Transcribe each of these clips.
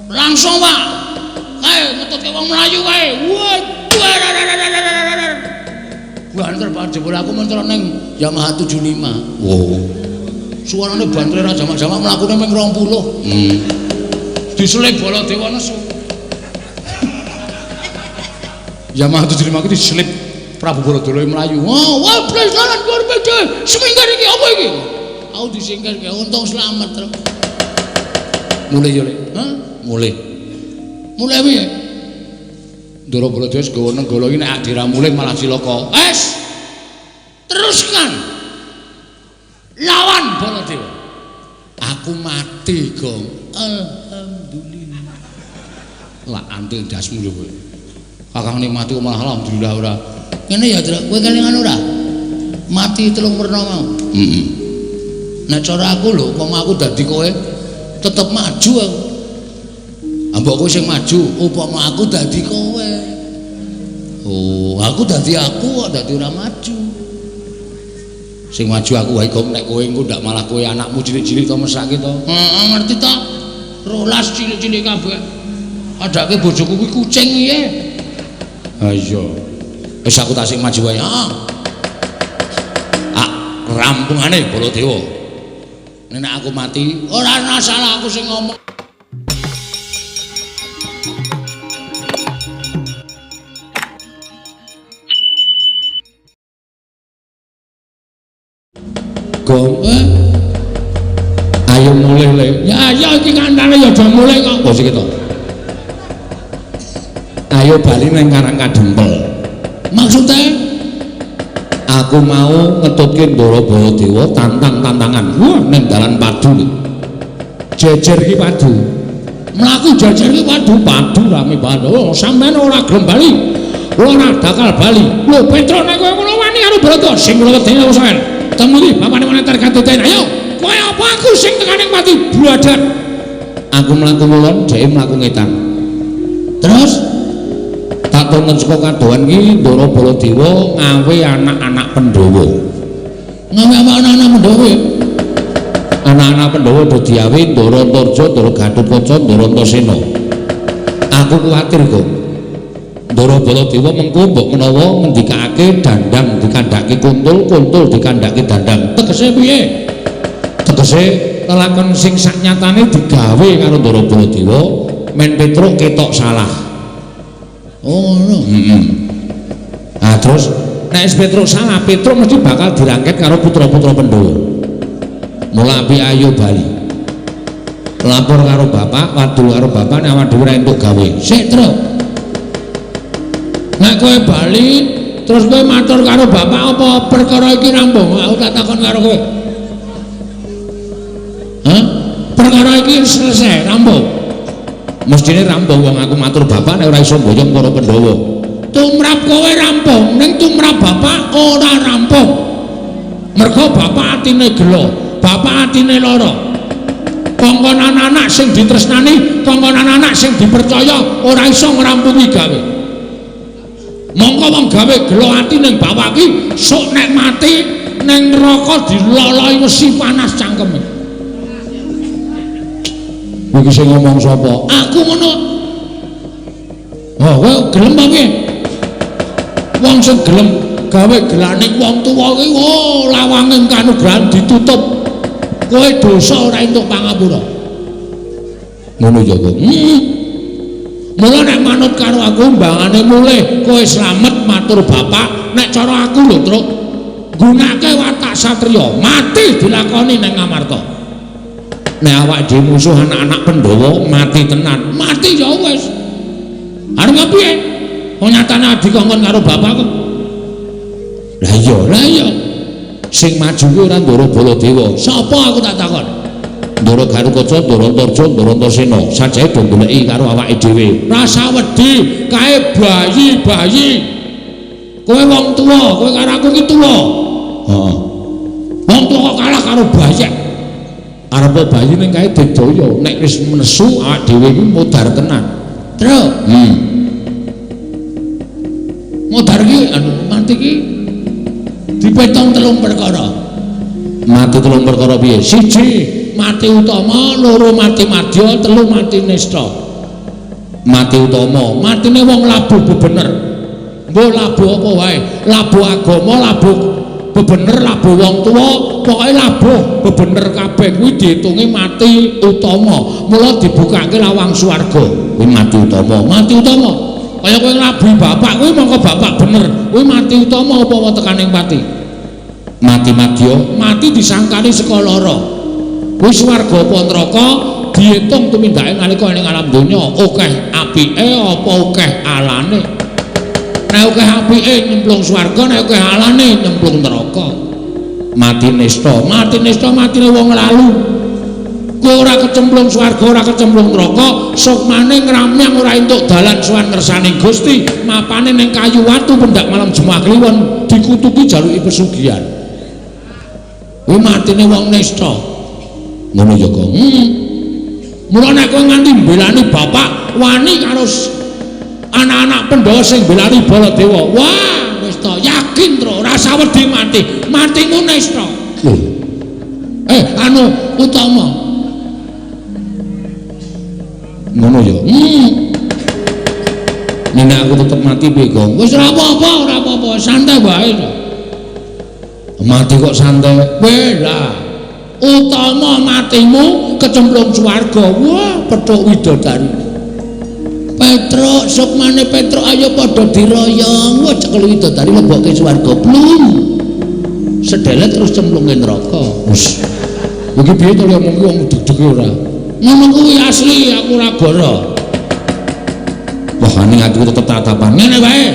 Langsung Pak. Kae ngetutke wong Melayu kae. Banter Pak jebul aku mentor ning Yamaha 75. Wow. Suarane bantre ra jamak-jamak mlakune ming 20. Diselip Baladewa nesu. Yamaha 75 iki diselip Prabu Baladala Melayu. Wah, blas dalan luar biasa. Seminggar iki apa iki? Aku disingkir ke untung selamat terus. Mulai yo, Hah? Mulai. Mulai piye? Ndara Baladewa segawa nenggala iki nek dira mulih malah cilaka. Teruskan. Lawan Baladewa. Aku mati, Gong. Alhamdulillah. Lah antil dasmu lho kowe. Kakang nikmati malah alhamdulillah ora. Ngene ya, Tru. Kowe kelingan ora? Mati telung werna mau. Nek cara aku lho, wong aku dadi kowe tetep maju aku. Ambok kowe sing maju, upama aku dadi kowe. Oh, aku dadi aku kok dadi ora maju. Sing maju aku wae kok nek kowe engko ndak malah kowe anakmu cilik-cilik to mesake to. Heeh, ngerti to? 12 cilik-cilik kabeh. Adake bojoku kuwi kucing piye? Ha iya. Wis aku tak sing maju wae. Heeh. Rampungane Baladewa. Nek aku mati, ora ana salah aku sing ngomong. Gong, ayo mulih le. Ya iki kandhane ya aja mulih kok. Bos iki to. Ayo bali nang Karang Kadempel. Maksudnya aku mau ngetutke Ndara Baladewa tantangan. Wah, ning dalan padu lho. Jejer iki padu. Mlaku jejer iki padu rame banget. Oh, sampean ora gelem bali. Ora dakal bali. Lho, Petro nek kowe ngono wani karo Brata sing wedine sampean. Temu iki bapane moneter katuten. Ayo, kowe apa aku sing tekaning mati bladak. Aku mlaku mulon, dhek mlaku ngetan. Terus tak tonton saka kadohan iki Ndara Baladewa ngawe anak-anak Pandhawa. Ngawe anak-anak Pandhawa. Anak-anak Pandhawa do diawe Ndara Antarja, Ndara Gatotkaca, Ndara Antasena. Aku kuwatir kok. Ndara Baladewa mengko mbok menawa ngendikake dandang dikandhake kuntul dikandhake dandang. Tegese piye? Tegese lelakon sing saknyatane digawe karo Ndara Baladewa men Petruk ketok salah. Oh ngono. Nah terus nek Petruk salah, Petruk mesti bakal dirangket karo putra-putra Pandhawa. Mula api ayo bali. Lapor karo bapak, wadul karo bapak nek awak dhewe ora entuk gawe. Sik, Truk. Nek kowe bali terus kowe matur karo bapak apa perkara iki rampung? Aku tak takon karo kowe. Hah? Perkara iki selesai, rampung. Mestine rampung wong aku matur bapak nek ora iso mboyong para Pandhawa. Tumrap kowe rampung, ning tumrap bapak ora rampung. Mergo bapak atine gelo, bapak atine lara. Kongkonan anak sing ditresnani, kongkonan anak sing dipercaya ora iso ngrampungi gawe. Mongko wong gawe gelo ati ning bawah iki sok nek mati ning neraka diloloi wesi panas cangkeme. Iki sing ngomong sapa? Aku ngono. Oh, kowe gelem ta piye? Wong sing gelem gawe gelaning wong tuwa kuwi lawange kanugrahan ditutup. Kowe dosa ora entuk pangapura. Ngono ya, Kok. Mula nek manut karo aku mbangane mulih kowe slamet matur bapak nek cara aku lho Truk gunake watak satriya mati dilakoni ning Ngamarta. Nek awak dhewe musuh anak-anak Pandhawa mati tenan mati ya wis arep piye wong nyatane adi kongkon karo bapak kok. Lah iya sing maju kuwi ora Ndara Baladewa sapa aku tak takon. Ndara Gatotkaca, Ndara Antarja, Ndara Antasena sajae do goleki karo awake dhewe. Rasa wedi kae bayi. Kowe wong tuwa, kowe karo aku ki tuwa. Heeh. Wong tuwa kalah karo bayi. Arepe bayi ning kae didaya, nek wis nesu awake dhewe iki modar tenan. Truk. Modar ki mati ki dipetong 3 perkara. Mati 3 perkara piye? 1 mati utama, 2 mati madya, 3 mati nista. mati utama matine wong labuh bebener mbok labuh apa wae labuh agama labuh bebener labuh wong tuwa pokoke labuh bebener kabeh kuwi diitungi mati utama mula dibukake lawang swarga kuwi mati utama kaya kowe nglabuhi bapak kuwi mongko bapak bener kuwi mati utama apa tekaning pati mati-madya mati disangkani saka lara kuwi swarga apa neraka diitung tumindake nalika ning alam donya akeh apike apa akeh alane nek akeh apike nyemplung swarga nek akeh alane nyemplung neraka mati nista matine wong lalu kowe ora kecemplung swarga ora kecemplung neraka sukmane ngramyang ora entuk dalan sowan ngersane Gusti mapane ning kayu watu pendak malam Jumat kliwon dikutuki jaluki pesugihan kuwi matine wong nista ngono ya kok mula nek kowe nganti mbelani bapak wani karo anak-anak Pandhawa sing mbelani Baladewa wah nista yakin tro rasa wedi matimu nista anu utama ngono ya nek aku tetep mati piye kok wis ora apa-apa santai wae mati kok santai bela utama matimu kecemplung swarga wah petuk widodari Petruk sukmane Petruk ayo padha diroyong wah cekel widodari lebokke swarga blum sedelet terus cemplunge neraka wis iki piye to ngomong wong deg-deg ora ngono kuwi asli aku ora goro wah ning atiku tetep tatapan ngene wae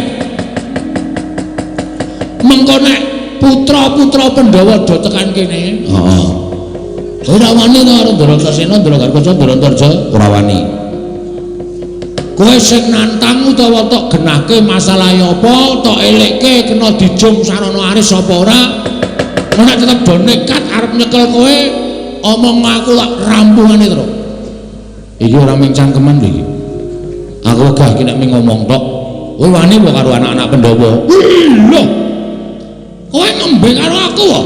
mengko nek putra-putra Pandhawa do tekan kene heeh ora wani to karo Dratasena, Drakarkasa, Dratarja, ora wani. Kowe sing nantang utawa tok genahke masalahe apa, tok elekke kena dijum sarana aris apa ora? Nek tetep do nekat arep nyekel kowe, omong aku tak rampungane terus. Iki ora mung cangkeman lho iki. Aku wegah iki nek ngomong tok. Kowe wani apa karo anak-anak Pandhawa? Lho. Kowe nembe karo aku wae.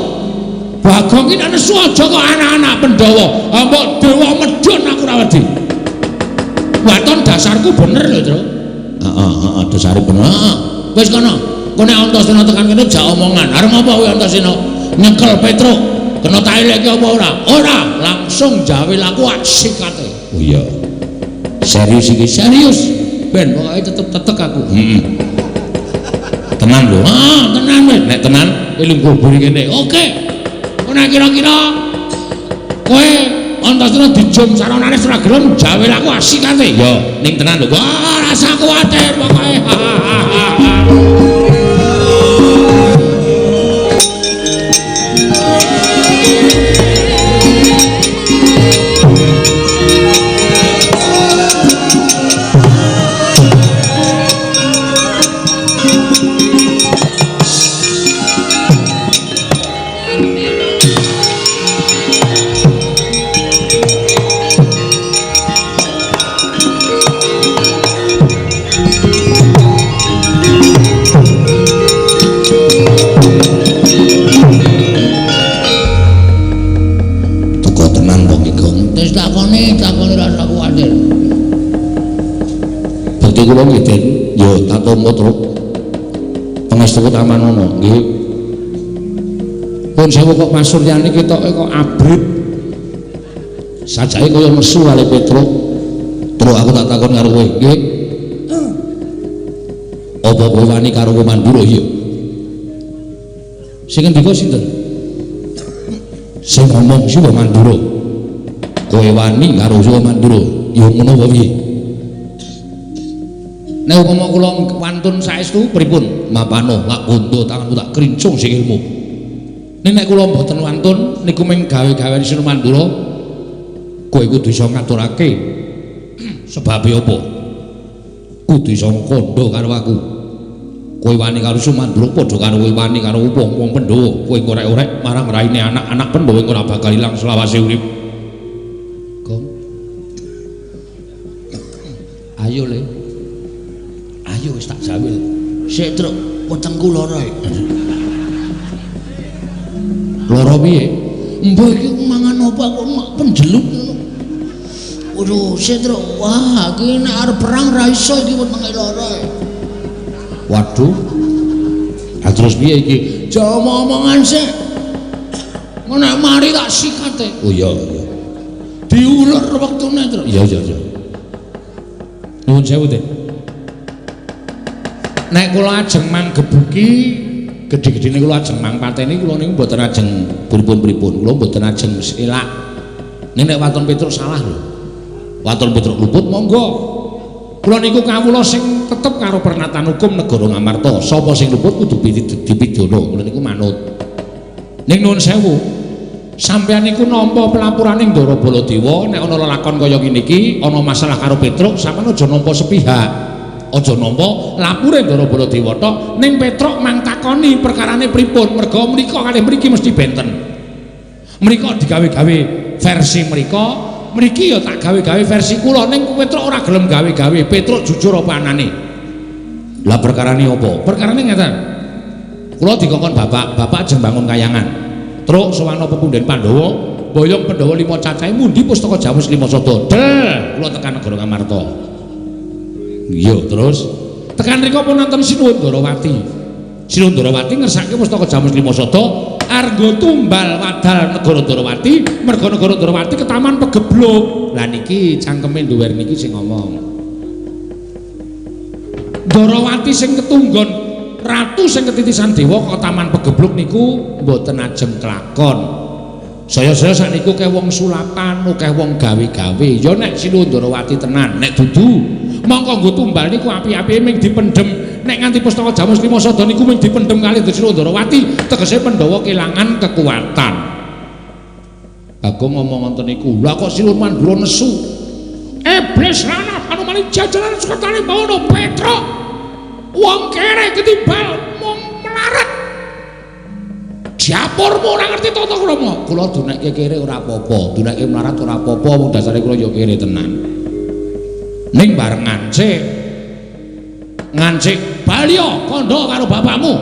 Bagong iki nesu aja kok anak-anak Pandhawa. Mbok dewa medhun aku ora wedi. Waton dasarku bener lho, Tru. Heeh, dasare bener. Wis kono. Kene Antasena tekan kene jak omongan. Arep apa kowe Antasena? Nyekel Petruk. Kena tak elekke apa ora? Ora, langsung jawe laku sikate. Oh iya. Serius iki, serius. Ben pokoke tetep aku. Heeh. Tenan lho. Tenan wis. Nek tenan eling kuburi kene. Oke. Nek kira-kira kowe Antasena dijum saranane ora gelem jawe aku asikate ya ning tenan lho ora rasa kuwatir pokoke takoni rasa kuwatir. Bakti kula nggih Den, ya tatompo truk. Pangestu Tamanono nggih. Pun sewu kok Mas Suryani ketoke kok abrit. Sajake kaya nesu kali Petruk. Terus aku tak takon karo kowe, nggih. Apa kowe wani karo Mandura ya? Sing ngendika sinten? Sing ngomong si Mandura. Kowe wani karo Mandura ya ngono wae piye nek umpama kula wantun saestu pripun mapano lak bondo tanganku tak krincung sikilmu nek kula mboten wantun niku mung gawe-gawe Sri Mandura kowe kudu iso ngaturake sebabe apa kudu iso kandha karo aku kowe wani karo Sri Mandura padha karo kowe wani karo wong Pandhawa kowe ngorek-orek marang raine anak-anak Pandhawa ora bakal ilang selawase urip. Ayo le, ayo wis tak jawe. Sik Truk, wetengku lara. Lara piye? Mbok iki mangan apa kok mak penjeluk ngono. Waduh, Setro, wah, iki nek arep perang ra iso iki wetenge lara. Waduh. Lah terus piye iki? Jawa omongan sik. Nek mari tak sikate. Oh iya, iya. Diulur wektune, Tru. Iya, iya, iya. Nuwun sewu, Dik. Nek kula ajeng manggebuki gedhe-gedhene kula ajeng mangpateni kula niku mboten ajeng pripun-pripun. Kula mboten ajeng elak. Nek Waton Petruk salah lho. Waton Petruk luput monggo. Kula niku kawula sing tetep karo pernatan hukum negara Ngamarta. Sapa sing luput kudu dipidana. Kula niku manut. Ning nuwun sewu. Sampeyan niku nampa pelapurane Ndara Baladewa nek ana lelakon kaya ngene iki, ana masalah karo Petruk, sampeyan aja nampa sepihak. Aja nampa lapure Ndara Baladewa tok, ning Petruk mang takoni perkarane pripun, merga mriko kalih mriki mesti benten. Mriko digawe-gawe versi mriko, mriki ya tak gawe-gawe versi kula, ning Petruk ora gelem gawe-gawe. Petruk jujur apa anane. Lah perkarane apa? Perkarane ngeten. Kula dikongkon bapak ajeng bangun kayangan. Truk sowana pepunden Pandhawa, boyong Pandhawa 5 cacahe mundi pustaka Jamus 5 sada. Del, kula tekan negara Ngamarta. Iya, terus tekan mriku pun nonton Sinuhun Ndarawati. Sinuhun Ndarawati ngersake pustaka Jamus 5 sada, arga tumbal wadal negara Ndarawati, merga negara Ndarawati ketaman pegebluk. Lah niki cangkeme duwer niki sing ngomong. Ndarawati sing ketunggon ratu sing ketitisan dewa kok taman pegebluk niku mboten ajeng kelakon. Saya-saya sakniku keh wong sulapan, akeh wong gawe-gawe. Ya nek Sinuhun Ndarawati tenan, nek dudu mongko nggo tumbal niku api-api ming dipendhem. Nek nganti pustaka Jamus 5 sada niku ming dipendhem kalih Sinuhun Ndarawati, tegese Pandhawa kelangan kekuatan. Bagong ngomong ngoten niku. Lah kok Sinuhun Mandura nesu. Iblis lanah anu mali jajaran sekretare bawana Petruk. Wong kere ketimbal mung melarat. Japurmu ora ngerti tata krama. Kula dunekke kere ora apa-apa, dunekke melarat ora apa-apa, wong dasare kula ya kere tenan. Ning bareng ngancik Balya kandha karo bapakmu.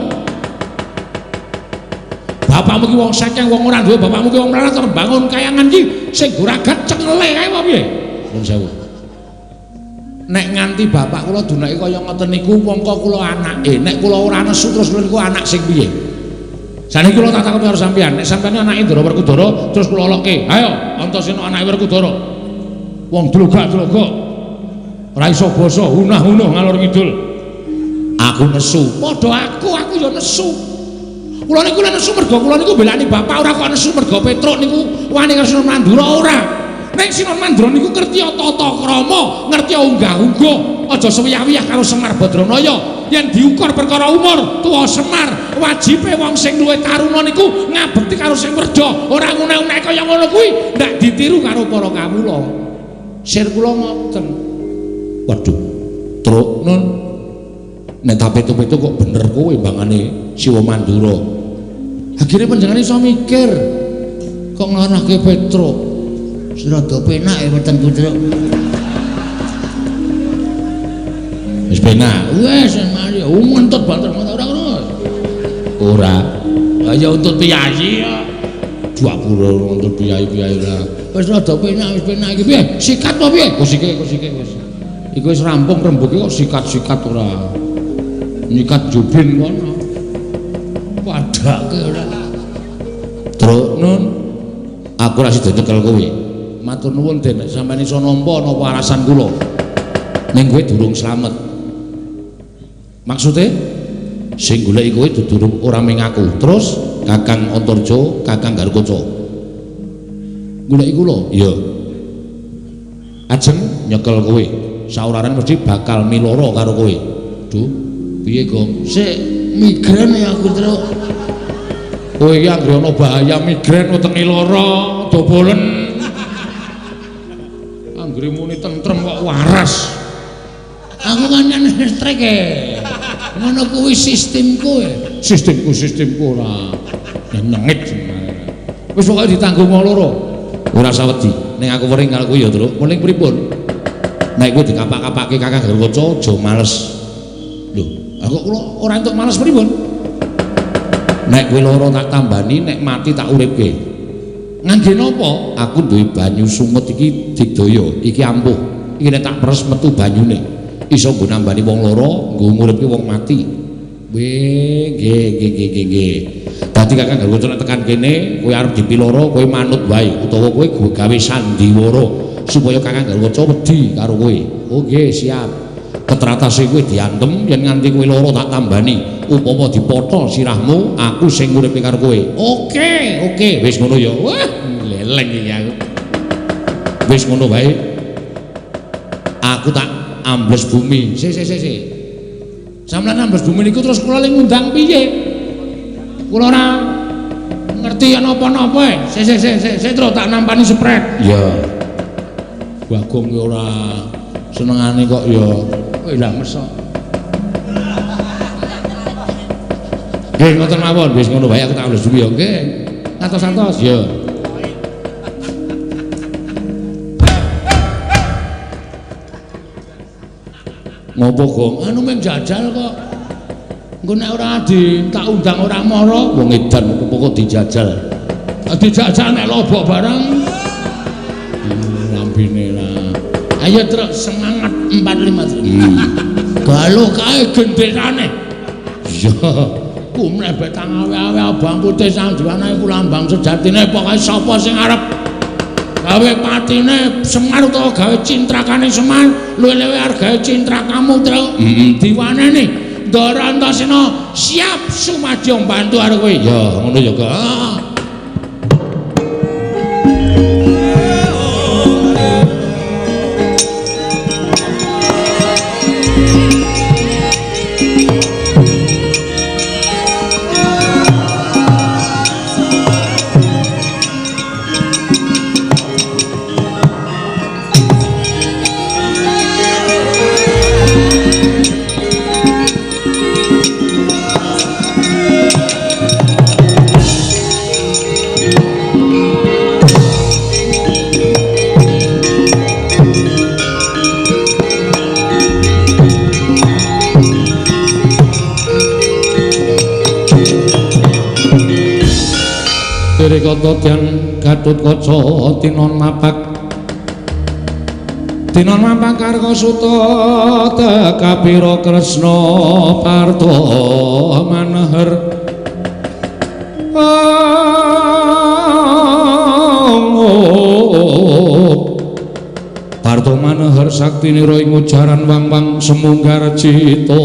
Bapakmu ki wong sakeng, wong ora duwe, bapakmu ki wong melarat terus bangun kayangan ki sing guragat cengele kae apa piye? Nuwun sewu. Nek nganti bapak kula dunake kaya ngoten niku mongko kula anake, nek kula ora nesu terus kula niku anak sing piye? Saniki kula tak takon karo sampeyan, nek sampeyan anake Ndara Werkudara terus kula lokke, ayo Antasena anake Werkudara. Wong dlogak-dlogok. Ora iso basa, hunah-hunuh ngalor ngidul. Aku nesu, padha aku ya nesu. Kula niku nesu merga kula niku belani bapak, ora kok nesu merga Petruk niku wani karo Sinuhun Mandura ora. Nek Sinuhun Mandura niku ngerti tata krama, ngerti unggah-ungguh, aja sewiyah-wiyah karo Semar Badranaya. Yen diukur perkara umur, tuwa Semar, wajibe wong sing luwih taruna niku ngabekti karo sing werda, ora ngune-une kaya ngono kuwi, ndak ditiru karo para kawula. Sir kula ngoten. Waduh, Truk nun. Nek tapet-tapet kok bener kowe bangane Siwa Mandura. Akhire panjenengan iso mikir kok ngarahke Petruk. Rada penak ya Weten Petruk. Wis penak. Wis mari untut banter ora ngono. Ora. Lah ya untut piyayi ya. Dua-puluh untut piyayi-piyayi lah. Wis rada penak, wis penak iki piye? Sikat apa piye? Kusike wis. Iku wis rampung rembuke kok sikat-sikat ora. Nyikat jubin kono. Padake ora. Truk nun. Aku ora sida nyekel kowe. Matur nuwun Den, sampeyan iso nampa napa alasan kula. Ning kowe durung slamet. Maksude sing goleki kowe durung ora ming aku. Terus Kakang Antarja, Kakang Garukaca. Goleki kula? Iya. Ajeng nyekel kowe. Saurane mesti bakal miloro karo kowe. Duh, piye kok? Sik migren ya aku Truk. Kowe iki anggere ana bahaya migren wetenge lara, dobolen. Anggere muni tentrem kok waras. Aku kan listrik e. Ngono kuwi sistemku e. Sistemku ora. Nyengit sebenarnya. Wis pokoke ditanggung wong loro. Ora usah wedi. Ning aku wering karo kowe ya, Truk. Muling pripun? Nek kowe dikapak-kapake Kakang Garukaca aja males. Lho, aku kula ora entuk males pripun? Nek kowe loro tak tambani, nek mati tak uripke. Ngangge napa? Aku duwe banyu sungut iki digdaya, iki ampuh. Iki nek tak peres metu banyune. Iso nggo nambani wong lara, nggo nguripke wong mati. Nggih. Dadi Kakang Garwaca nek tekan kene, kowe arep dipiloro, kowe manut wae utawa kowe gawe sandiwara supaya Kakang Garwaca wedi karo kowe. Oh nggih, siap. Ketratase kowe diantem yen nganti kowe lara tak tambani. Upama dipotol sirahmu, aku sing nguripi karo kowe. Oke, wis ngono ya. Wah, leleng iki aku. Wis ngono wae. Aku tak ambles bumi. Sik. Sampeyan ambles bumi niku terus kula ling ngundang piye? Kula ora ngerti napa-napa. Sik terus tak nampani spret. Ya. Bagong ki ora senengane kok ya. Kowe ndak mesok. Nggih ngoten mawon, wis ngono wae aku tak ambles bumi ya. Nggih. Atos-atos ya. Ngopo Gong? Anu meng jajal kok. Engko nek ora tak undang ora mara, wong edan pokok dijajal. Dijajal nek lobok barang. Lambine lah. Ayo terus semangat 45. Galuh kae gendekane. Iya. Ku mlebet tangawe-awe abang putih sang diwane ku lambang sejatine pokoke sapa sing arep gawe patine Semar utawa gawe cintrakane Semar luwih-luwih arep gawe cintrakamu terus diwaneni Ndara Antasena siap sumadya mbantu arep kowe ya ngono ya kok Kota Dian Gatotkaca tinon mapak Karkasuta tekapira Kresna Parto maneher Parto maneher saktinira ing ujaran wang-wang semunggar cita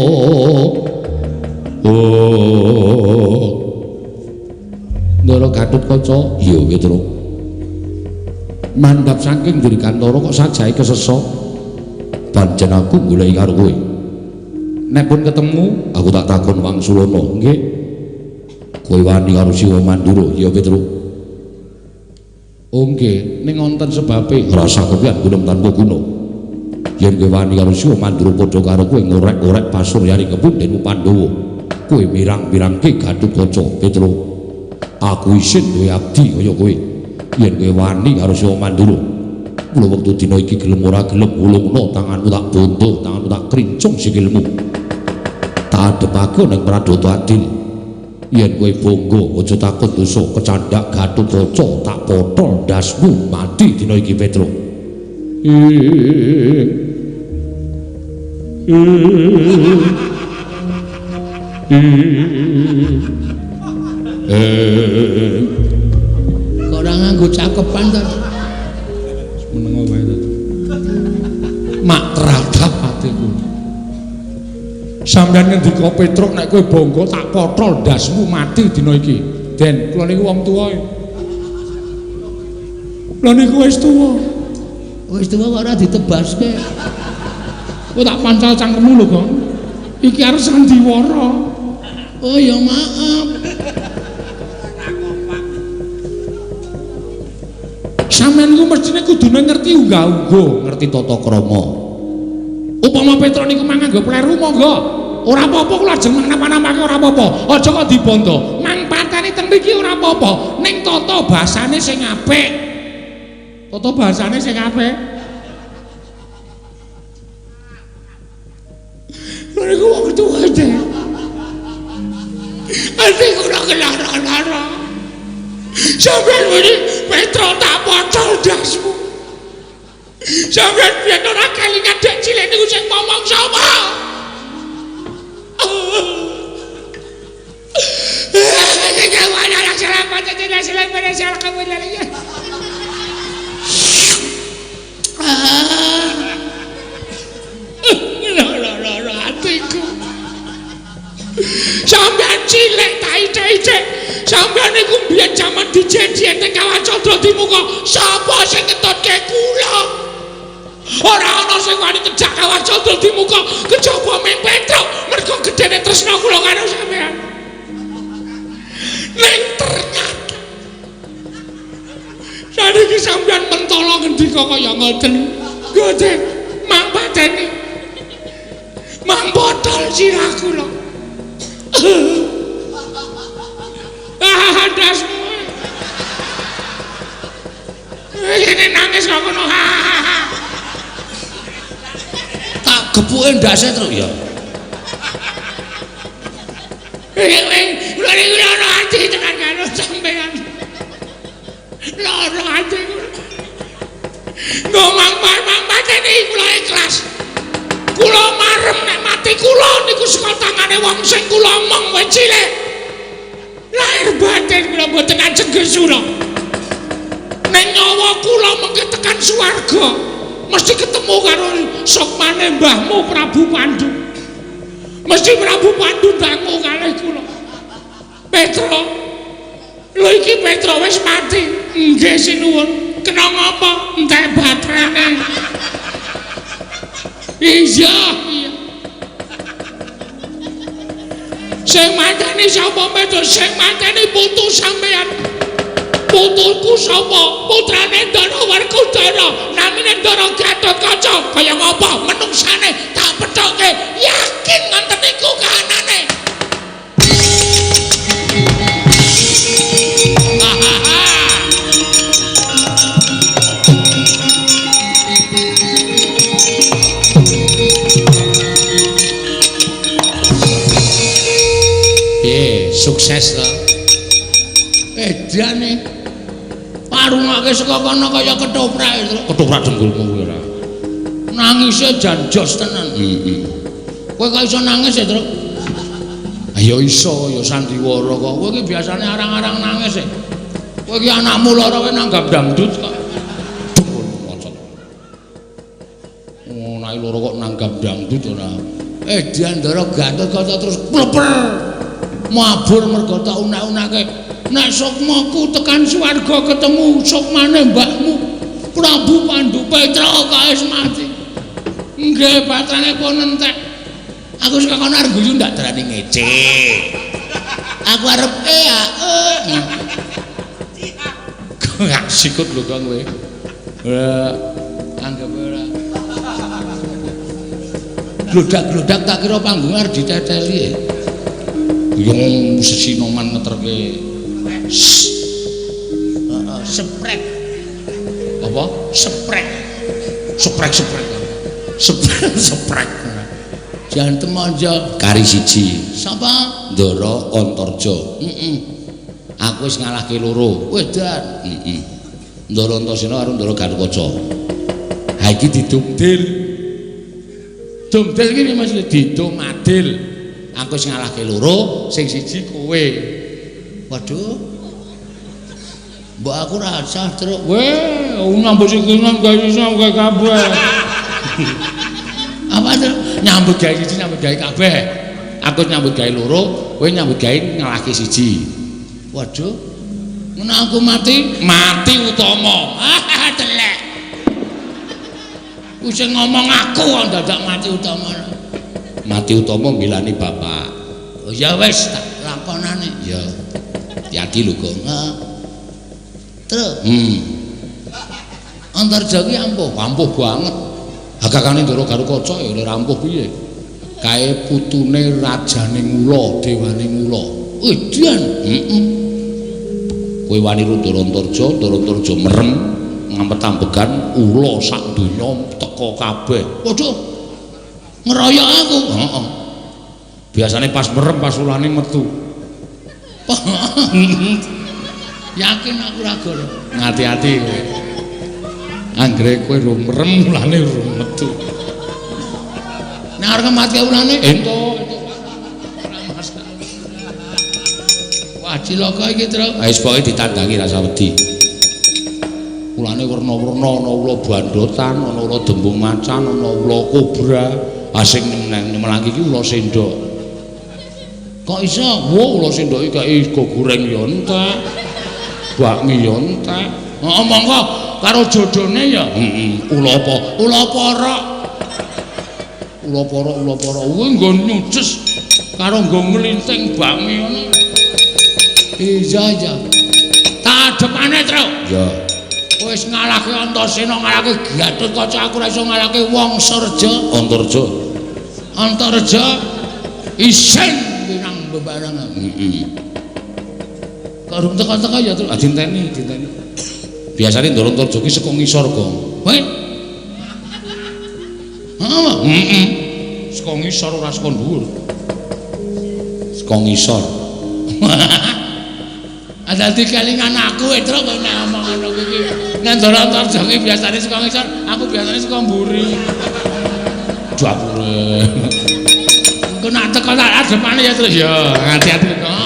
Ndara Gatotkaca iya Petra mandhap saking Dirgantara kok sajahe kesesa pancen aku goleki karo kowe nek pun ketemu aku tak takon Wangsulana nggih kowe wani karo Siwa Mandura iya Petra oh nggih ning wonten sebabe rasa kepian gunung tanpa guna yen kowe wani karo Siwa Mandura padha karo kowe ngorek-orek pasuryane kepundhenmu Pandhawa kowe mirang-mirangke Gatotkaca Petra aku isin duwe abdi kaya kowe yen kowe wani karo Siwa Mandura kula wektu dina iki gelem ora gelem ulungna tanganmu tak bonto tanganmu tak krincung sikilmu tak adepake ning Pradata Adil yen kowe bangga aja takut dosa kecandhak Gatotkaca tak potol dasmu mati dina iki Petra kok ora nganggo cakepan to menengo wae to mak teratap atiku sampeyan ngendika Petruk nek kowe bangga tak potol ndasmu mati dina iki Den kula niku wong tuwa lha niku wis tuwa kok ora ditebaske kok tak pancal cangkemmu lho kok iki arep sandiwara oh ya maaf sampeyan niku mestine kudune ngerti unggah-ungguh, ngerti tata krama. Upama Petra niku manganggo pleru monggo. Ora apa-apa kula ajeng napa-napake ora apa-apa. Aja kok dibondo. Mang patene teng mriki ora apa-apa. Ning tata basane sing apik. Tata basane sing apik. Niku wong tuwa aja. Ati kula kelara-lara. Sampeyan muni Petro tak potol dasmu. Sampeyan biyen ora kelingan dek cilik niku sing ngomong sapa? Hatiku sampeyan cilik tak icek-icek sampeyan niku biyen jaman dijejen ning Kawacandra Dimuka sapa sing ngetutke kula ora ana sing wani tejak Kawacandra Dimuka kejaba ming Petro mergo gedene tresna kula karo sampeyan ning ternyata saniki sampeyan mentala ngendika kaya ngoten Gusti mang pateni mang botol sirah kula dasmu ini nangis kok ngono tak gepuke ndase terus ya kula ora ati tenan karo sampean loro ati ngomong pateni kula ikhlas kula marem nek mati kula niku saka tangane wong sing kula omong wae cilik lahir batin kula mboten ajeng gesura nek nyawa kula mengke tekan swarga mesti ketemu karo sokmane mbahmu Prabu Pandu mesti Prabu Pandu dangu kalih kula Petro lho iki Petro wis mati nggih sinuwun kena ngapa entek batrane iya sing mateni sapa Petro sing mateni putu sampean putuku sapa putrane Ndara Werkudara namine Ndara Gatotkaca kaya ngapa menungsane tak pethoke yakin ngoten niku kahanane sukses to edane parungake saka kono kaya ketoprak ketoprak dengkulmu kuwi ora nangise jan jos tenan kowe kok iso nangis ya Tru ayo iso ya sandiwara kok kowe iki biasane arang-arang nangis kowe iki anakmu lara kowe nanggap dangdut kok nek lara kok nanggap dangdut ora Ndara Gatotkaca terus pleper mabur mergo tak unak-unake nek sukmaku tekan swarga ketemu sukmane mbakmu Prabu Pandu Petro kok wis mati nggih batrane pun entek aku saka kono arep guyu ndak darani ngece aku arep gak sikut lho kok kowe anggap ora glodak-glodak tak kira panggung arep diteteli yang sesinoman ngeterke seprek apa? seprek jangan temanja kari siji sapa? Ndara Antarja aku wis ngalahke loro wedan Ndara Antarsena karo Ndara Gatotkaca ha iki didumdil iki Mas didum adil aku wis ngalahke loro sing siji kowe waduh mbok aku ra sah terus weh nyambut sikinan gawe sampe kabeh apa tuh nyambut gawe siji nyambut gawe kabeh aku nyambut gawe loro kowe nyambut gawe ngalahke siji waduh ngono aku mati utama telek wis ngomong aku kok dadak mati utama milani bapak oh ya wis tak lakonane ya hati lho kok terus Antarja ki ampuh banget hakakane Ndara Gatotkaca ya ora ampuh piye kae putune rajane Mula dewane Mula edian kowe wani Ndara Antarja merem ngampet-ambegan ula sak donya teko kabeh waduh ngeroyok aku biasanya pas merem pas ulane metu Yakin aku ora goro. Ngati-ati kowe. Anggere kowe rumrem mulane metu. Nek arep mati ulane Entuk. ora masak. Wah cilaka iki, Tru. Wis pokoke ditandangi rasa wedi. Ulane werna-werna ana ula bandotan, ana ula dembung macan, ana ula kobra. Asing nang Melangi iki ula sendok. Kok iso? Wo ula sendok iki go goreng ya entek. Bakmi ya entek. Heeh monggo karo jodone ya. Heeh. Ula apa? Ula porok. Ula porok kuwi nggo nyuces karo nggo nglinting bakmi ngono. Iya. Tak adepane, Tru. Ya. Wis ngalahke Antasena, ngalahke Gatotkaca, aku ora iso ngalahke Wangsareja. Antareja isin pinang bebarengan. Heeh. Karung teka-teka ya, Tru. Dinteni. Biasane Ndara-Antarja ki saka ngisor, Gong. Weh. Heeh. Saka ngisor ora saka dhuwur. Saka ngisor. Ada kelingan aku Tru kok nek omong ngono iki. Nek Ndara-Antarja ki biasane saka ngisor, aku biasane saka mburi. Dapure. Engko nak teko tak adepane ya, Tru. Ya, hati-hati kok.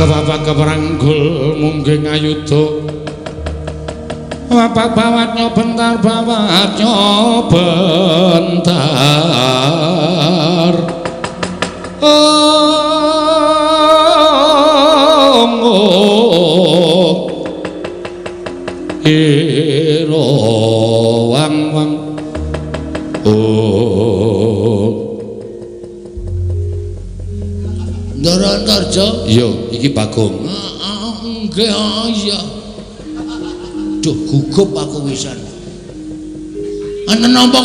Bapak keperanggul mungging ayuda bapak bawatnya bentar iro wang Ndara-Antarja. iya iki Bagong. Nggih iya. Duh gugup aku wisan. Ana napa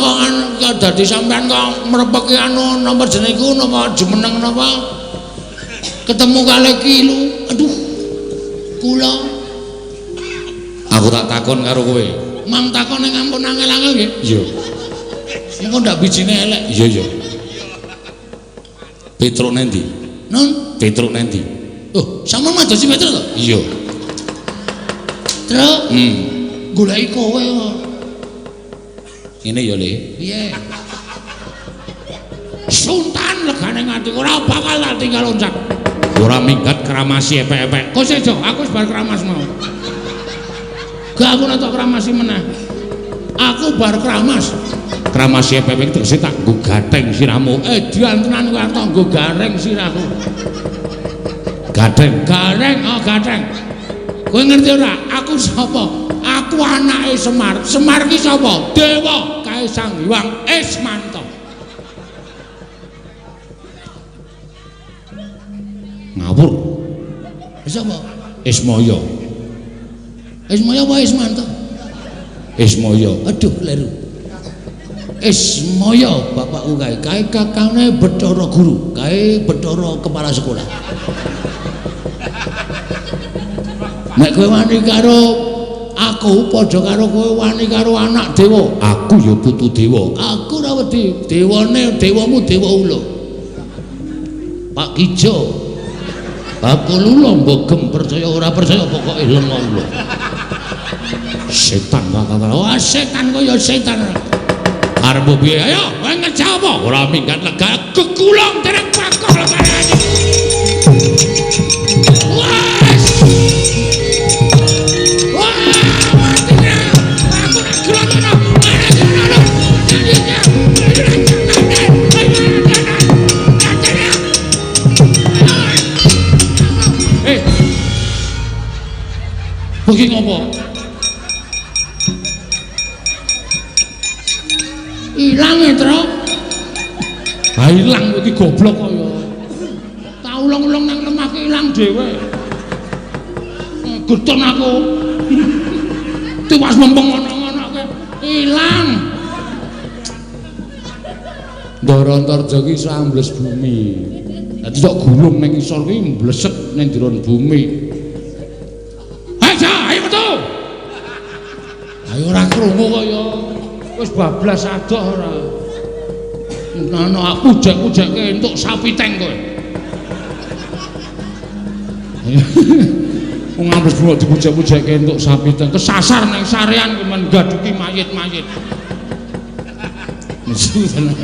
kok dadi sampean kok mrepeki anu nomor jenengku napa jumeneng napa? Ketemu kalih kilu. Aduh. Kula. Aku tak takon karo kowe. Mang takon ning ampun angel-angel nggih. Iya. Engko ndak bijine elek. Iya. Petruk nendi? Nun, Petruk nendi? oh, sampean madosi Petruk to? Iya. Truk. Goleki kowe kok. Ngene ya, Le. Piye? Sultan legane ngati ora bakal tak tinggal loncat. Ora minggat kramasi epek-epek. Kok sejo, aku wis bar kramas mau. Gak aku nak kramasi meneh. Aku bar kramas. Kramasi epek-epek tegese tak nggo gatheng sirahmu. Diantenan kowe arep nggo gareng sirahku. Gatheng. Gatheng. Kowe ngerti ora? Aku sapa? Aku anake Semar. Semar ki sapa? Dewa Kaisang Hyang Ismanta. Ngawur. Sapa? Ismaya. Ismaya apa Ismanta? Ismaya. Aduh, kleru. Ismaya bapakku kae kakange Bathara Guru, kae Bathara kepala sekolah. Nek kowe wani karo aku padha karo kowe wani karo anak dewa. Aku ya putu dewa. Aku ora wedi, dewamu dewa ula. Pak Kijo. Bakul ula mbogem percaya ora percaya pokoke lenga ula. Setan kata. Wah, setan kaya setan. Arep piye? Ayo, Kowe ngejak apa? ora minggat lega. Kegulung dereng pakok legane. Wes. Wah, mati aku nak gelono. Bagi ngopo? Ilang ya, Tru. Ha ilang iki goblok kaya. Tak ulung-ulung nang lemah ki ilang dhewe. Gedon aku. Tiwas mempeng ngono-ngono ke ilang. Ndara Antarja ki iso ambles bumi. Dadi tok gulung ning isor kuwi mbleset ning jeron bumi. Ayo metu. Ayo ora krungu kaya wis bablas adoh ora. Ana aku pujek-pujekke entuk sapi teng kowe. Wong ambles bumi dipujek-pujekke entuk sapi teng kesasar ning sarean kuwi men gaduki mayit-mayit. Nesu tenan.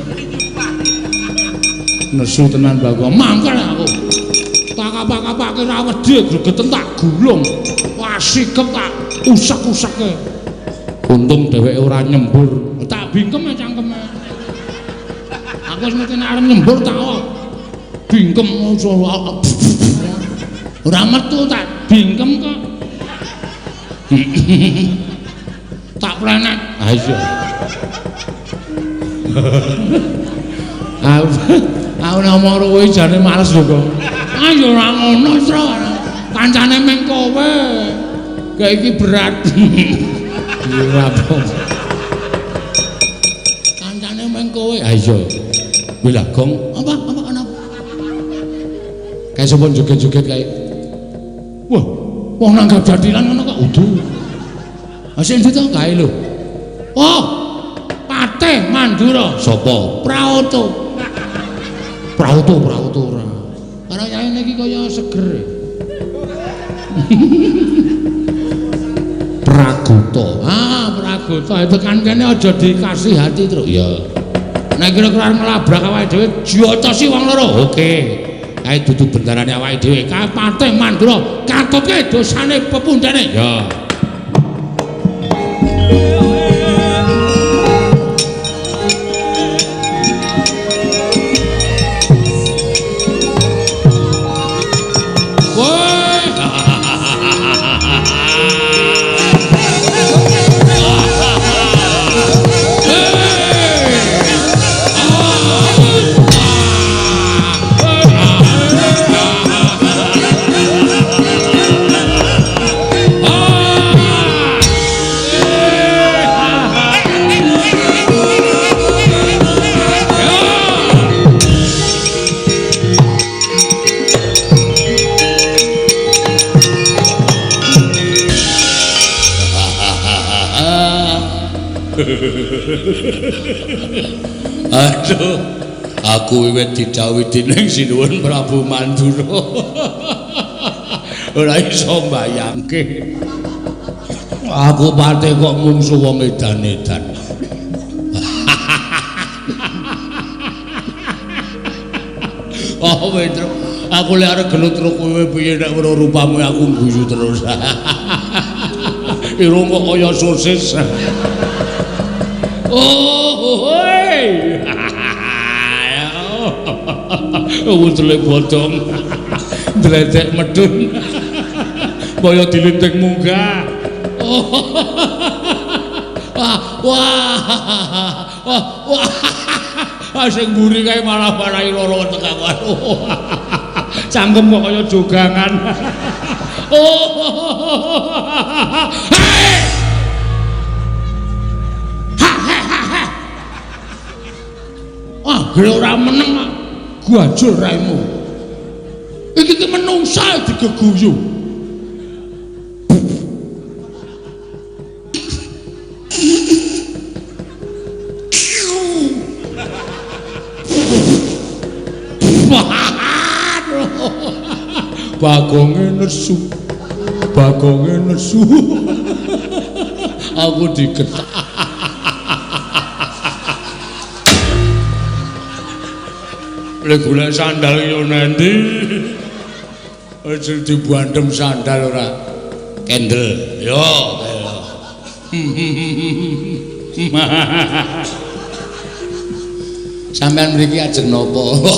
Nesu tenan Bagong. Mangkel aku. Tak kapak-kapake ra wedi gregeten tak gulung. Wah sikep tak usek-useke. Untung dheweke ora nyembur. Tak bingkem cangkeme. Aku wis ngerti nek arep nyembur tak bingkem ora metu tak bingkem kok. Tak plenet. Ha iya. Aku ngomong karo kowe jane males lho kok. Ayo ora ngono, Tru. Kancane meng kowe. Kayak iki berat. Ora apa. Kancane meng kowe. Ha iya. Kowe lah Gong, Apa? kae sapa joget-joget kae. Wah, wong nanggap jadilan ngono kok udu. Asih ndi to kae lho. Oh, Patih Mandura. Sapa? Praoto. Praoto ora. Karo yaene iki kaya seger. Pragoto. Pragoto tekan kene aja dikasih hati terus. Iya. Nek kira-kira ngelabrak awake dhewe diotosi wong loro. Oke. Kae dudu bendarane awake dhewe. Kae Patih Mandura katutke dosane pepundhane. Ya. Aduh, aku wiwit didhawuhi dening Sinuwun Prabu Mandura. Ora iso mbayangke. Aku pate kok mungsu wong edan-edan. Oh, Petro, aku lek arep gelut karo kowe piye nek weruh rupamu aku guyu terus. Irung kok kaya sosis. Oh, hei. Wujule bodong. Dledek medun. Kaya dilinting munggah. Wah. Sing mburi kae malah marahi lara tekan aku. Cangkem kok kaya jogangan. Hei! Gere ora meneng guajul raimu. Iki ki menungsa digeguyu. Bagonge nesu. Aku diketak. Lek golek sandal yo nendi? Aja dibandem sandal ora. Kendel. Yo. Sampeyan mriki ajeng napa?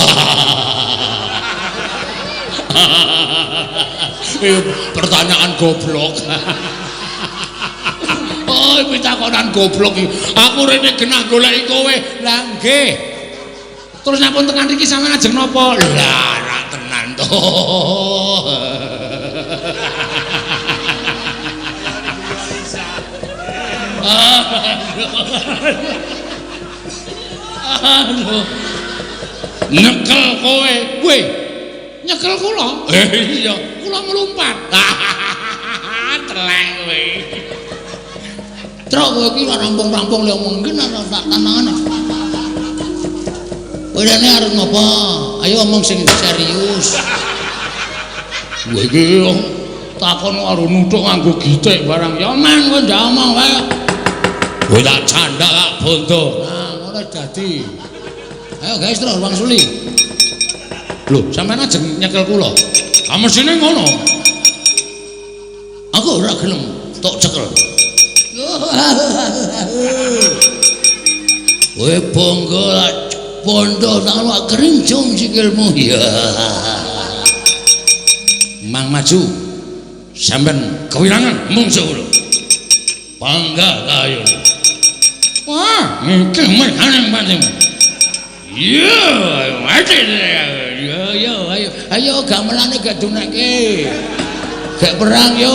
Pertanyaan goblok. Oh, pitakonan goblok iki. Aku rene genah goleki kowe. Lah nggih. Terus napa tekan iki sampeyan ajeng napa? Lah, ra tenan to. Aduh. Nyekel kowe. Kowe nyekel kula? Iya, kula nglumpat. Telek kowe. Truk kowe iki ora rampung-rampung lho mungkin ana tak tanangane. Kowe rene arep ngopo? Ayo omong sing serius. Kowe iki takon karo nuthuk nganggo gitik barang. Ya men kowe ndak omong wae. Kowe tak candak kak bondo. Nah, ngono dadi. Ayo guys, terus Bang Suli. Lho, sampean aja nyekel kula. Ah mesine ngono. Aku ora gelem tok cekel. Kowe bonggo bondo tak kerincung sikilmu ya. Mang maju. Sampean kewirangan mungsuh lho. Bangga kayu. Wah, iki menang pancen. Yo, mati yo, ayo gamelane gak dunake. Gak perang yo.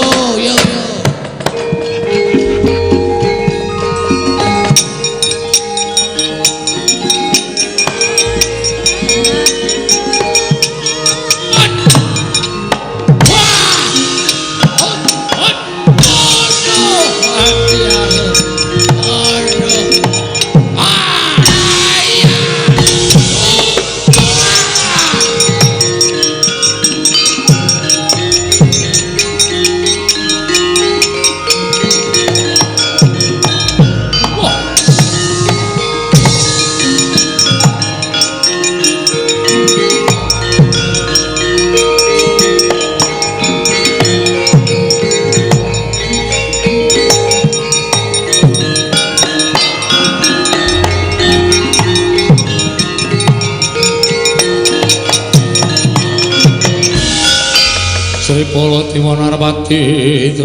Tiwanarpati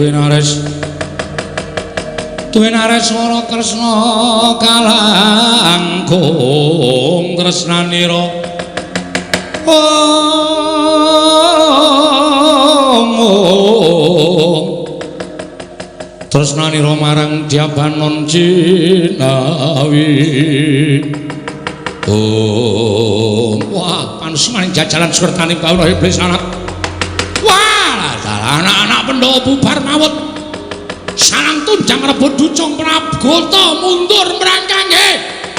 Tuwinares Wara Kresna kalangkung tresnanira tresnanira marang Diabanon Cinawi. Wah panusmaning jajalan Sukertani kawula iblis anak. Anak-anak Pandhawa bubar mawut. Sarang tunjang rebut ducung Prabgata mundur merangkang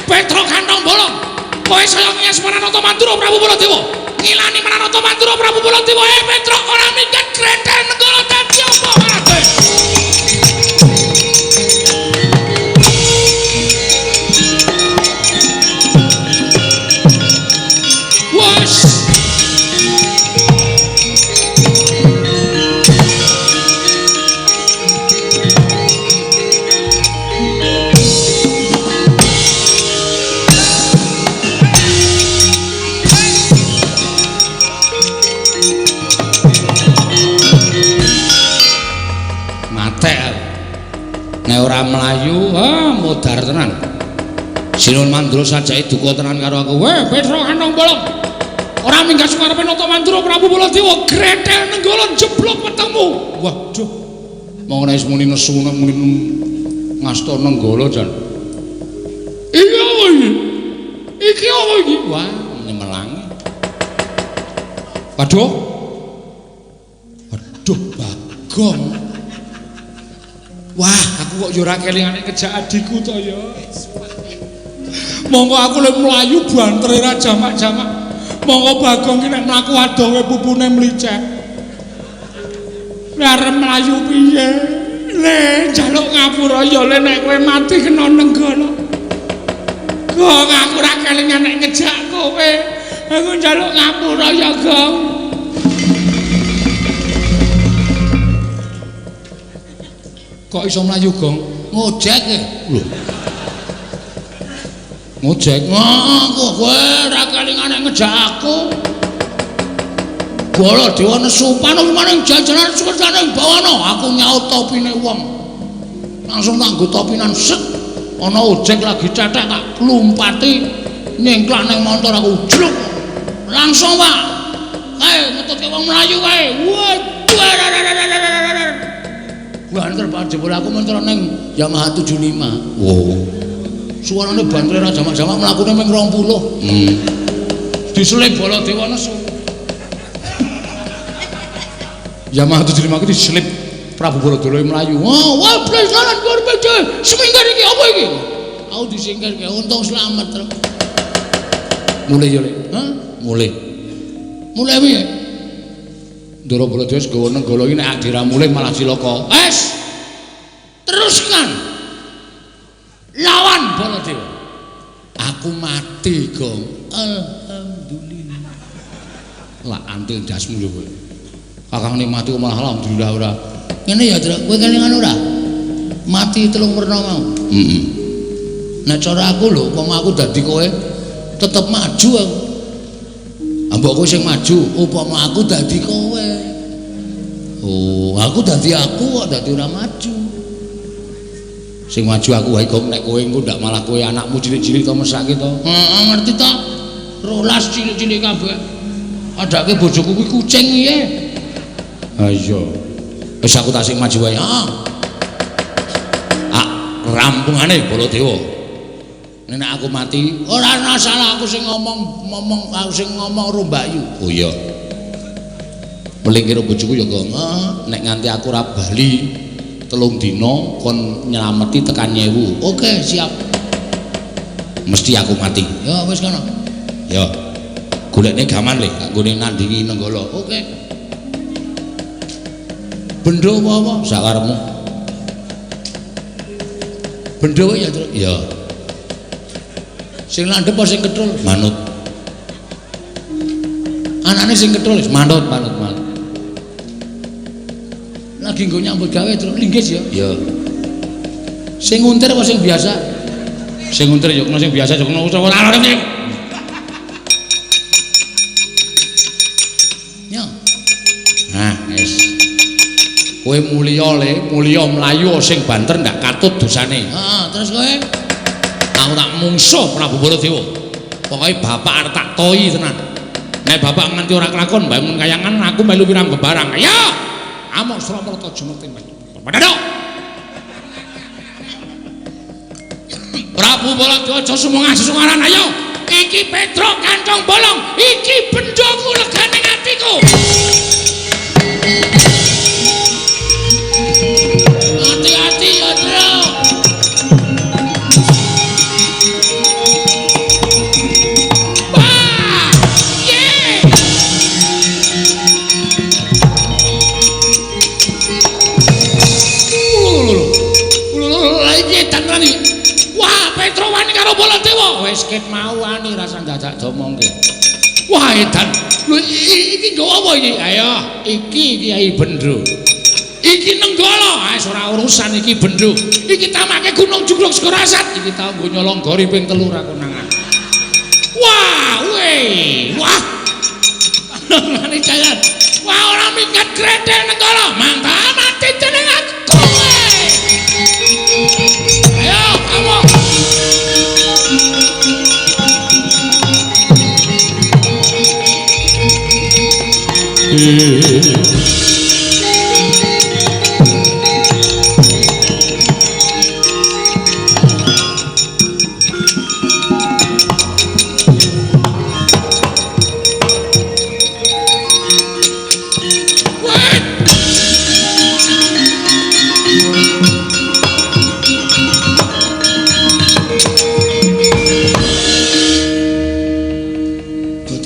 Petra Kantong Bolong. Kowe saya ngiyas Maranata Mandura Prabu Baladewa. Ngilani Maranata Mandura Prabu Baladewa. Petra ora minggat Grethel Negara dadi apa kabeh. Ora mlayu, modar tenan. Sinun Mandura sajake duka tenan karo aku. Weh, Petra Kantong Bolong. Ora minggat sukarepe Nata Mandura Prabu Baladewa, Grethel Nenggala jeblok petengmu. Waduh. Monggo wis muni nesu muni ngasta Nenggala jan. Iki apa iki? Iki apa iki? Wah, melangi. Waduh. Waduh, Bagong. Wah, aku kok yo ora kelingane kejak adikku to ya. Monggo aku lek mlayu bantere ra jamak-jamak. Monggo Bagong ki nek mlaku adonge pupune mlicek. Nek arep mlayu piye? Le njaluk ngapura ya le nek kowe mati kena Nenggala. Gong aku ora kelingane ngejak kowe. Aku njaluk ngapura ya, Gong. Kok iso mlayu, Gong? Ngojek e. Lho. Ngojek. Aku kowe ora kelingane ngejak aku. Baladewa nesu panuh maning jajanan Sukertani bawana. Aku nyaut topine wong. Langsung tak nggo topinan set. Ana ojek lagi cetek tak lumpati nyengklak ning montor aku jluk. Langsung, Pak. Kae ngetutke wong mlayu kae. Waduh. Banter Pak jebul aku mentor ning Yamaha 75. Oh. Suarane banter ra jamak-jamak mlakune ming 20. Diselip Baladewa nesu. Yamaha 75 ku diselip Prabu Baladewa mlayu. Wah, presanan karo pede. Seminggar iki apa iki? Aku disingkir ke untung selamat terus. Mulai yo, Lek. Hah? Mulai. Mulai piye? Ndara Baladewa segawa nenggala iki nek diramulih malah cilaka. Teruskan. Lawan Baladewa. Aku mati, Gong. Alhamdulillah. Lah antil dasmu lho kowe. Kakang mati kok malah alhamdulillah ora. Ngene ya, Tru. Kowe kelingan ora? Mati telung werna mau. Heeh. Nek cara aku lho, wong aku dadi kowe tetep maju aku. Ambok kowe sing maju, upama aku dadi kowe. Oh, aku dadi aku kok dadi ora maju. Sing maju aku wae kok nek kowe engko ndak malah kowe anakmu cilik-cilik to mesake to. Heeh, ngerti to? 12 cilik-cilik kabeh. Adake bojoku kuwi kucing piye? Ha iya. Wis aku tak sing maju wae. Rampungane Baladewa. Nek aku mati, ora ana salah aku sing ngomong aku sing ngomong Rombayu. Oh iya. Melingkir bojoku ya, Gong. Nek nganti aku ora bali 3 dina kon nyelameti tekan 1000. Oke, siap. Mesti aku mati. Ya wis kono. Ya. Golekne gaman le, tak nggone nandingi nenggala. Oke. Bendho apa? Sakarepmu. Bendho ya, Tru. Ya. Sing landhep apa sing kethul? Manut. Anane sing kethul wis manut. Lagi nggo nyambut gawe terus linggis ya. Ya. Sing nguntir apa sing biasa? Sing nguntir ya kena sing biasa ya kena ora ngene. Ya. Nah, wis. Kowe mulya mlayu sing banter ndak katut dosane. Heeh, terus kowe aku tak mungsuh Prabu Baladewa. Pokoke bapak arep tak toyi tenan. Nek bapak nganti ora kelakon bangun kayangan aku melu pirang bebarang. Ayo. Amok Suramarta jumenting banyu. Padha. Prabu Baladewa aja sumungah sesungaran ayo. Iki Petro Kantong Bolong. Iki bendhaku legane atiku. Hati-hati ya, Tru. Wah, Petro wani karo Baladewa. Wis ket mau wani rasa dadak domongke. Wah, edan. Lho iki nggo apa iki? Ayo, iki Kyai Bendro. Iki nenggala, wis ora urusan iki Bendro. Iki tamake Gunung Jugruk Sekorasat. Iki tau nggo nyolong gori ping 3 ra konangan. Wah, wah. Mani jalan. Wah, ora minggat gredel nenggala. Mantap mati jeneng aku. Ayo, kamu.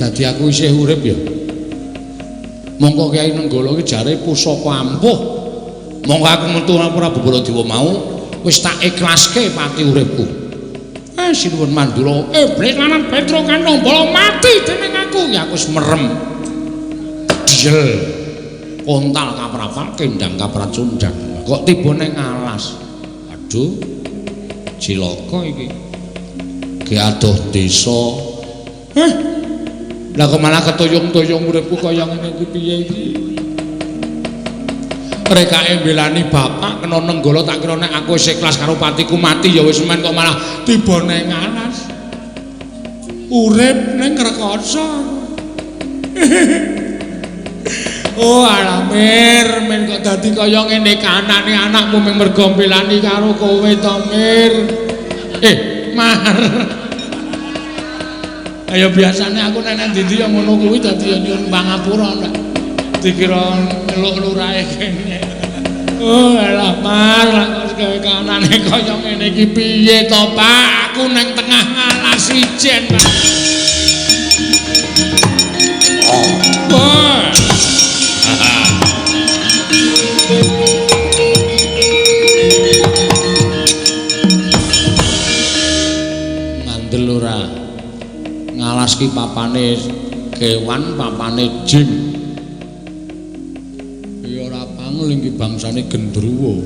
Dadi aku isih urip ya. Mongko Kyai Nenggala iki jare pusaka ampuh. Mongko aku metu Prabu Baladewa mau wis tak ikhlaske pati uripku. Sinuwun Mandura, iblis lanang Petro Kantong Bolong mati dening aku. Ya aku wis merem. Diel. Kontal kaprapat kendang kaprat sundang. Kok tiba ning alas. Aduh. Cilaka iki. Ki adoh desa. Lah kok malah ketuyung-tuyung uripku kaya ngene iki piye iki? Rekake mbelani bapak kena nenggala tak kira nek aku wis ikhlas karo patiku mati ya wis men kok malah tiba ning alas. Urip ning Krekasa. Oh alamir, men kok dadi kaya ngene kanane anakmu mung mergo mbelani karo kowe to, Mir. Mar. Ayo biasane aku nek ndi ya ngono kuwi dadi nyuwun pangapura nek dikira meluk lurahe kene. Oh alah Mar, kok gawe kanane kaya ngene iki piye to, Pak? Aku ning tengah ngalas ijen, Pak. Oh. Ngandel ora ngalas ki papane kewan, papane jin. Ya ora pangul iki bangsane gendruwo.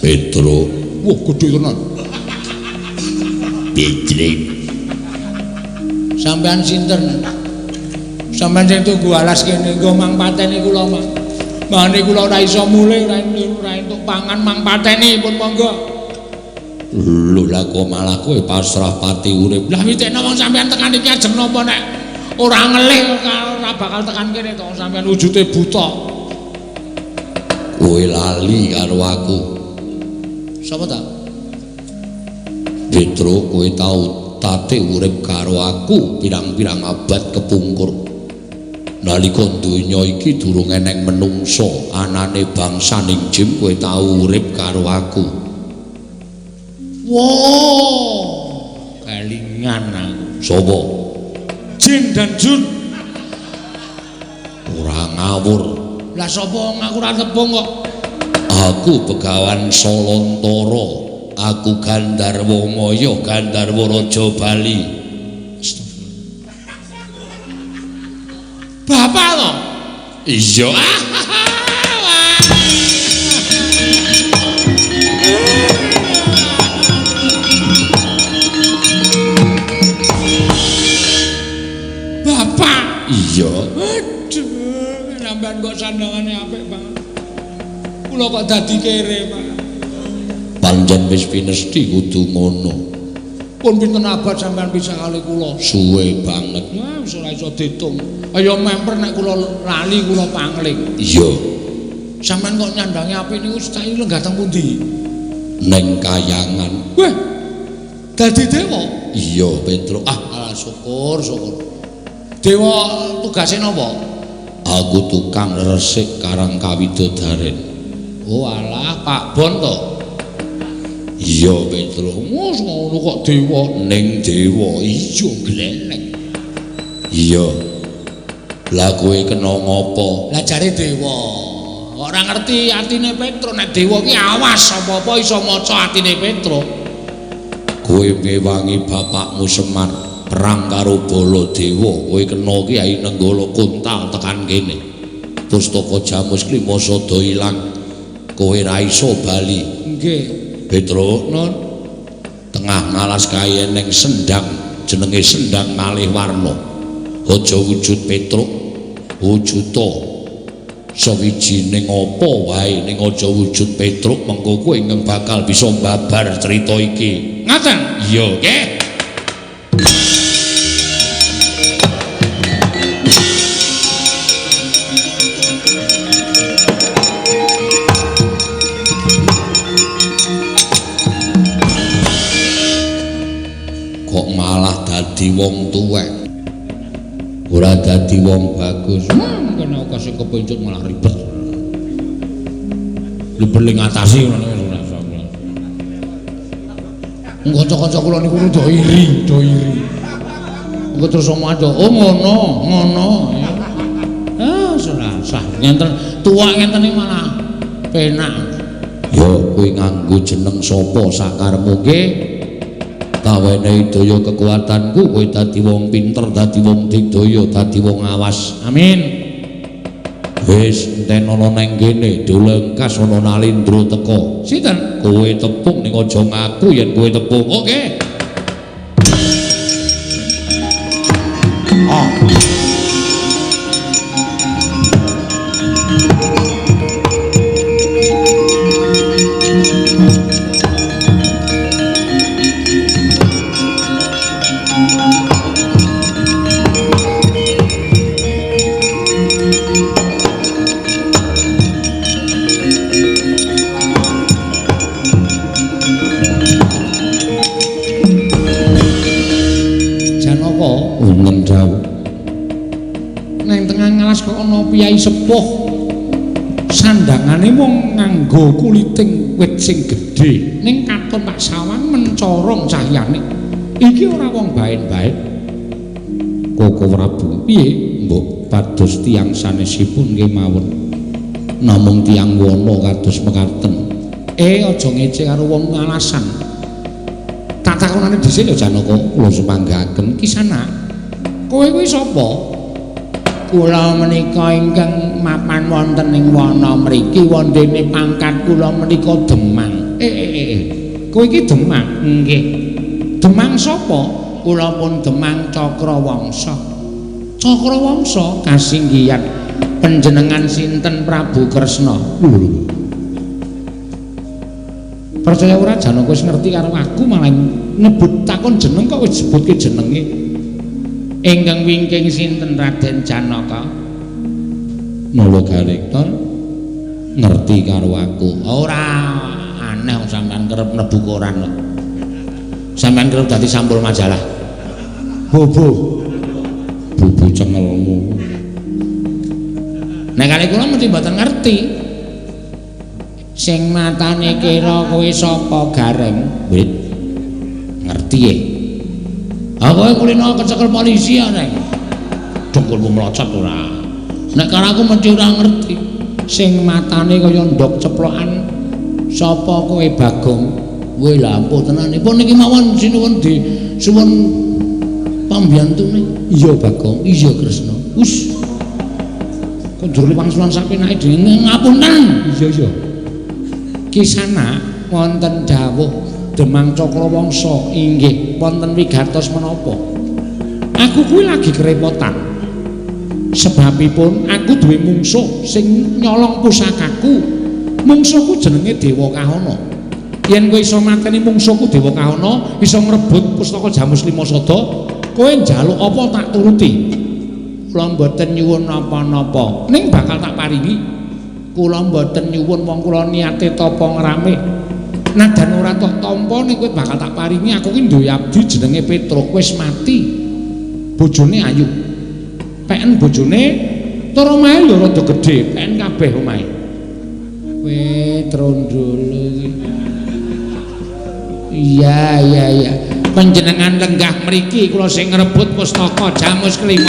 Petro. Wah, gedhe tenan. Petri. Sampean sinten? Sampeyan sing tunggu alas kene nggo mang pateni kula, Mang. Mbane kula ora iso mulih, ora entuk pangan mang pateni pun monggo. Lho lah kok malah kowe pasrah pati urip. Lah witekno wong sampeyan tekan iki ajeng napa nek ora ngelih ora bakal tekan kene to sampeyan wujude buta. Kowe lali karo aku. Sapa ta? Petro, kowe tau tate urip karo aku pirang-pirang abad kepungkur. Nalika donya iki durung eneng menungso, anane bangsaning jin kowe tau urip karo aku. Wow, kelingan aku. Sapa? Jin dan Jun. Ora ngawur. Lah sapa ngaku ora tepung kok? Aku Begawan Solontara. Aku Gandarwa Maya, Gandarwa Raja Bali. Bapak to? Iya. Bapak. Iya. Aduh, sampean kok sandangane apik banget. Kula kok dadi kere, Pak. Panjen wis pinesti kudu ngono. Pun pinten abad sampean bisa kali kula? Suwe banget. Wah, wis ora iso diitung. Ayo memper nek kula lali kula pangling. Iya. Sampean kok nyandangi apik niku cai lenggah teng pundi? Ning Kayangan. Wah. Dadi dewa? Iya, Petro. Alah syukur. Dewa tugase napa? Aku tukang resik Karang Kawidodaren. Oh alah, Pak Bon to. Iya, Petro. Wes ngono kok dewa. Ning dewa iya glelek. Iya. Lah kowe kena ngopo? Lah jare dewa. Ora ngerti atine Petro nek dewa ki awas apa-apa iso maca atine Petro. Kowe ngewangi bapakmu Semar perang karo Baladewa, kowe kena Kyai Nenggala Kuntal tekan kene. Pustaka Jamus Klimasada ilang. Kowe ra iso bali. Nggih. Petro, Nun. tengah ngalas kae ning sendang jenenge Sendang Malih Warna. Aja wujud Petro, wujuta sawijining apa wae ning aja wujud Petro, mengko kowe ingkang bakal bisa mbabar cerita iki. Ngaten? Iya, nggih. Kok malah dadi wong tuwek. Ora dadi wong bagus. Kena aku sing kepencut malah ribet. Libeli ngatasi ngono ora iso. Kanca-kanca kula niku do iri. Engko terus omong aja, oh ngono. Ah, sah. Ngenten tuwak ngenten iki malah penak. Ya kowe nganggo jeneng sapa sakarepmu nggih? Kawenehi daya kekuatanku kowe dadi wong pinter, dadi wong digdaya, dadi wong awas. Amin. Wis enten ana nang kene, dolengkas ana Nalindra teka. Sinten? Kowe tepung ning aja ngaku yen kowe tepung. Oke. neng tengah ngalas kok ana piyai sepuh. Sandangane mung nganggo kuliting wit sing gedhe. Ning katon tak sawang mencorong cahyane. Iki ora wong baen-baen. Koko Prabu, piye? Mbok pados tiyang sanesipun nggih mawon. Namung tiyang wana kados mekaten. Aja ngece karo wong ngalasan. Tak takonane dhisik ya Janaka, kula supanggaken Kisana. Kowe kuwi sapa? Kula menika ingkang mapan wonten ing wana mriki wondene pangkat kula menika Demang. Kowe iki Demang? Nggih. Demang sapa? Kula pun Demang Cakrawangsa. Cakrawangsa kasinggihan panjenengan sinten Prabu Kresna? Percaya ora Janaka wis ngerti karo aku malah nyebut takon jeneng kok wis sebutke jenenge. Ingkang wingking sinten Raden Janaka? Mula Garekton ngerti karo aku. Ora aneh sampean kerep mlebu koran kok. Sampean kerep dadi sampul majalah. Bubu cengelmu. Nek kali kula mesti mboten ngerti. Sing matane kira kowe sapa Gareng? Wit. Ngerti ya? Aku kulino kecekel polisi ya neng. Dengkulmu melocot ora. Nek karo aku mesti ora ngerti. Sing matane kaya ndok ceplokan. Sapa kowe Bagong? Kowe lha ampun tenanipun niki mawon sinuwun disuwun pambiyantune. Iya Bagong, iya Kresna. Wis. Kondur wangsulan sapenake dhewe ngapunten. Iya. Kisana wonten dawuh Demang Cakrawangsa inggih wonten wigatos menapa? Aku kuwi lagi kerepotan. Sebabipun aku duwe mungsuh sing nyolong pusakaku. Mungsuhku jenenge Dewa Kahana. Yen kowe iso mateni mungsuhku Dewa Kahana, iso ngrebut pustaka Jamus Lima Sada, kowe njaluk apa tak turuti. Kula mboten nyuwun napa-napa, ning bakal tak paringi. Kula mboten nyuwun wong kula niate tapa ngrame. Nadan ora tok tampa ning kowe bakal tak paringi. Aku ki duwe abdi jenenge Petruk wis mati. Bojone ayu. Peken bojone tur omahe lho rada gedhe, peken kabeh omahe. Kowe trondolo iki. Iya. Panjenengan lenggah mriki kula sing ngrebut pustaka Jamus Kelima.